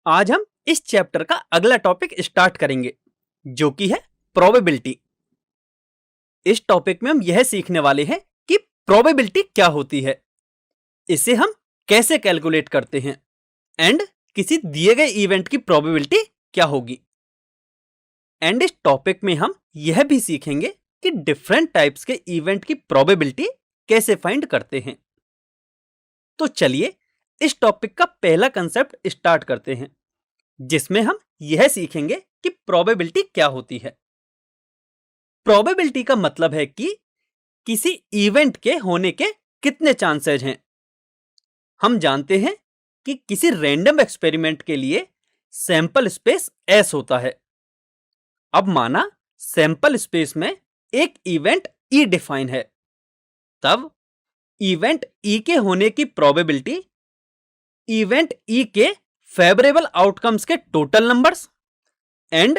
आज हम इस चैप्टर का अगला टॉपिक स्टार्ट करेंगे जो कि है प्रोबेबिलिटी। इस टॉपिक में हम यह सीखने वाले हैं कि प्रोबेबिलिटी क्या होती है, इसे हम कैसे कैलकुलेट करते हैं एंड किसी दिए गए इवेंट की प्रोबेबिलिटी क्या होगी। एंड इस टॉपिक में हम यह भी सीखेंगे कि डिफरेंट टाइप्स के इवेंट की प्रोबेबिलिटी कैसे फाइंड करते हैं। तो चलिए इस टॉपिक का पहला कंसेप्ट स्टार्ट करते हैं, जिसमें हम यह सीखेंगे कि प्रोबेबिलिटी क्या होती है। प्रोबेबिलिटी का मतलब है कि किसी इवेंट के होने के कितने चांसेस हैं। हम जानते हैं कि किसी रैंडम एक्सपेरिमेंट के लिए सैंपल स्पेस एस होता है। अब माना सैंपल स्पेस में एक इवेंट ई डिफाइन है, तब इवेंट ई के होने की प्रोबेबिलिटी इवेंट ई के फेवरेबल आउटकम्स के total numbers and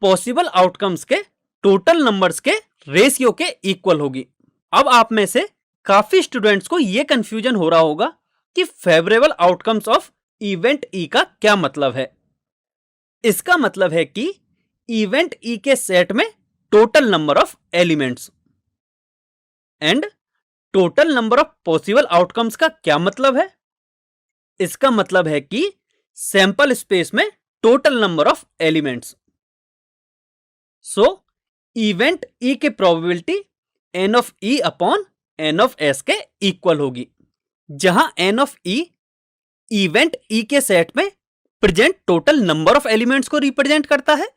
possible outcomes के टोटल नंबर्स के रेशियो के इक्वल होगी। अब आप में से काफी स्टूडेंट्स को यह कंफ्यूजन हो रहा होगा कि फेवरेबल आउटकम्स ऑफ इवेंट ई का क्या मतलब है। इसका मतलब है कि इवेंट ई के सेट में total number of elements and total number of possible outcomes का क्या मतलब है। इसका मतलब है कि सैंपल स्पेस में total number of elements. So event E की probability N of E upon N of S के इक्वल होगी, जहां N of E event E के सेट में present total number of elements को रिप्रेजेंट करता है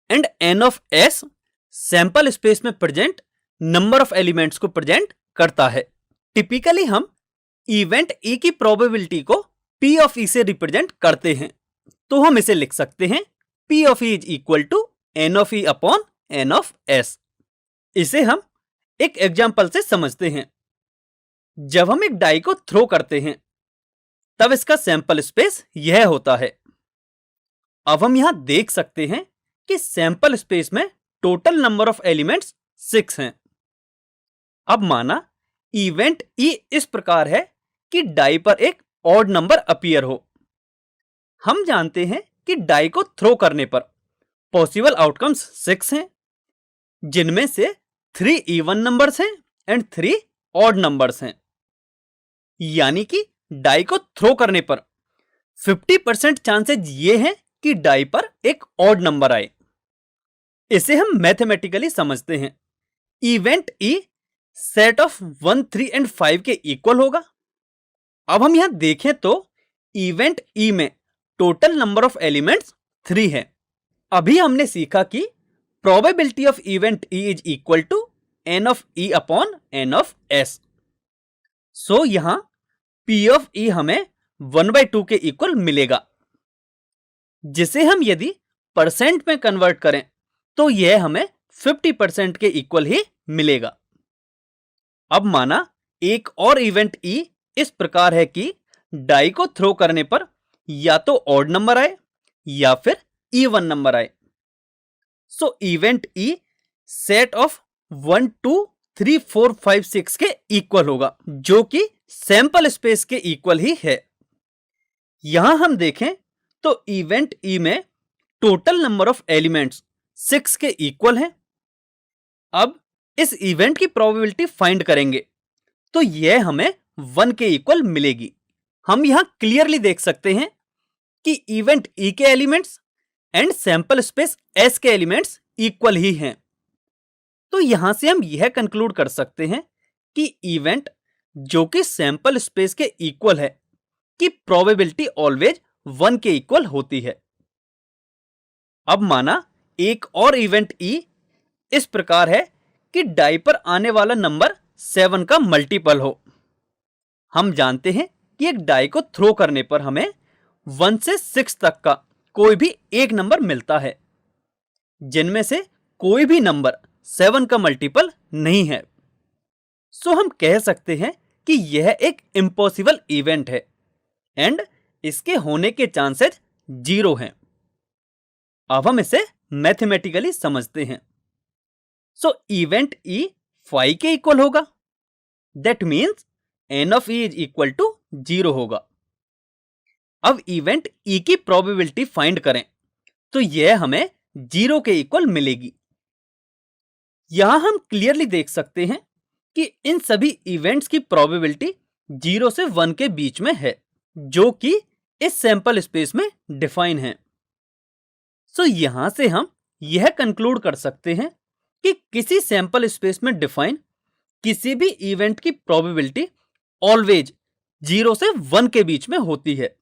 and N of S sample space में प्रेजेंट नंबर ऑफ एलिमेंट्स को प्रेजेंट करता है। टिपिकली हम इवेंट ई की प्रोबेबिलिटी को पी ऑफ ई से रिप्रेजेंट करते हैं, तो हम इसे लिख सकते हैं P of E is equal to N of E upon N of S. इसे हम एक एग्जाम्पल से समझते हैं। जब हम एक डाई को थ्रो करते हैं तब इसका सैंपल स्पेस यह होता है। अब हम यहां देख सकते हैं कि सैंपल स्पेस में टोटल नंबर ऑफ एलिमेंट्स 6 हैं। अब माना इवेंट ई इस प्रकार है कि डाई पर एक ऑड नंबर अपीयर हो। हम जानते हैं कि डाई को थ्रो करने पर पॉसिबल आउटकम्स 6 हैं, जिनमें से 3 इवन नंबर्स हैं एंड 3 ऑड नंबर्स हैं। यानी कि डाई को थ्रो करने पर 50% चांसेस ये हैं कि डाई पर एक ऑड नंबर आए। इसे हम मैथमेटिकली समझते हैं। Event E set of 1, 3 and 5 के इक्वल होगा। अब हम यहां देखें तो इवेंट ई में टोटल नंबर ऑफ एलिमेंट्स 3 है। अभी हमने सीखा कि probability of event E is equal to N of E upon N of S. So यहां पी ऑफ ई हमें 1/2 के इक्वल मिलेगा, जिसे हम यदि परसेंट में कन्वर्ट करें तो यह हमें 50% के इक्वल ही मिलेगा। अब माना एक और इवेंट ई इस प्रकार है कि डाई को थ्रो करने पर या तो ऑड नंबर आए या फिर इवन नंबर आए। सो इवेंट ई सेट ऑफ 1, 2, 3, 4, 5, 6 के इक्वल होगा, जो कि सैंपल स्पेस के इक्वल ही है। यहां हम देखें तो इवेंट ई में टोटल नंबर ऑफ एलिमेंट्स 6 के इक्वल हैं। अब इस इवेंट की प्रोबेबिलिटी फाइंड करेंगे तो यह हमें 1 के इक्वल मिलेगी। हम यहां क्लियरली देख सकते हैं कि इवेंट ई के elements and sample space S के एलिमेंट्स इक्वल ही हैं। तो यहां से हम यह कंक्लूड कर सकते हैं कि इवेंट जो कि सैंपल स्पेस के इक्वल है की प्रोबेबिलिटी ऑलवेज 1 के इक्वल होती है। अब माना एक और इवेंट ई इस प्रकार है कि डाई पर आने वाला नंबर 7 का मल्टीपल हो। हम जानते हैं कि एक डाई को थ्रो करने पर हमें 1 से 6 तक का कोई भी एक नंबर मिलता है, जिनमें से कोई भी नंबर 7 का मल्टीपल नहीं है। सो हम कह सकते हैं कि यह एक इम्पॉसिबल इवेंट है एंड इसके होने के चांसेस 0 हैं। अब हम इसे मैथमेटिकली समझते हैं। सो इवेंट ई 5 के इक्वल होगा, that means N of E is equal to 0 होगा। अब इवेंट ई की प्रोबेबिलिटी फाइंड करें तो यह हमें 0 के इक्वल मिलेगी। यहां हम क्लियरली देख सकते हैं कि इन सभी इवेंट्स की प्रोबेबिलिटी 0 से 1 के बीच में है, जो कि इस सैंपल स्पेस में डिफाइन है। सो यहां से हम यह कंक्लूड कर सकते हैं कि किसी सैंपल स्पेस में डिफाइन किसी भी इवेंट की प्रोबेबिलिटी ऑलवेज 0 से 1 के बीच में होती है।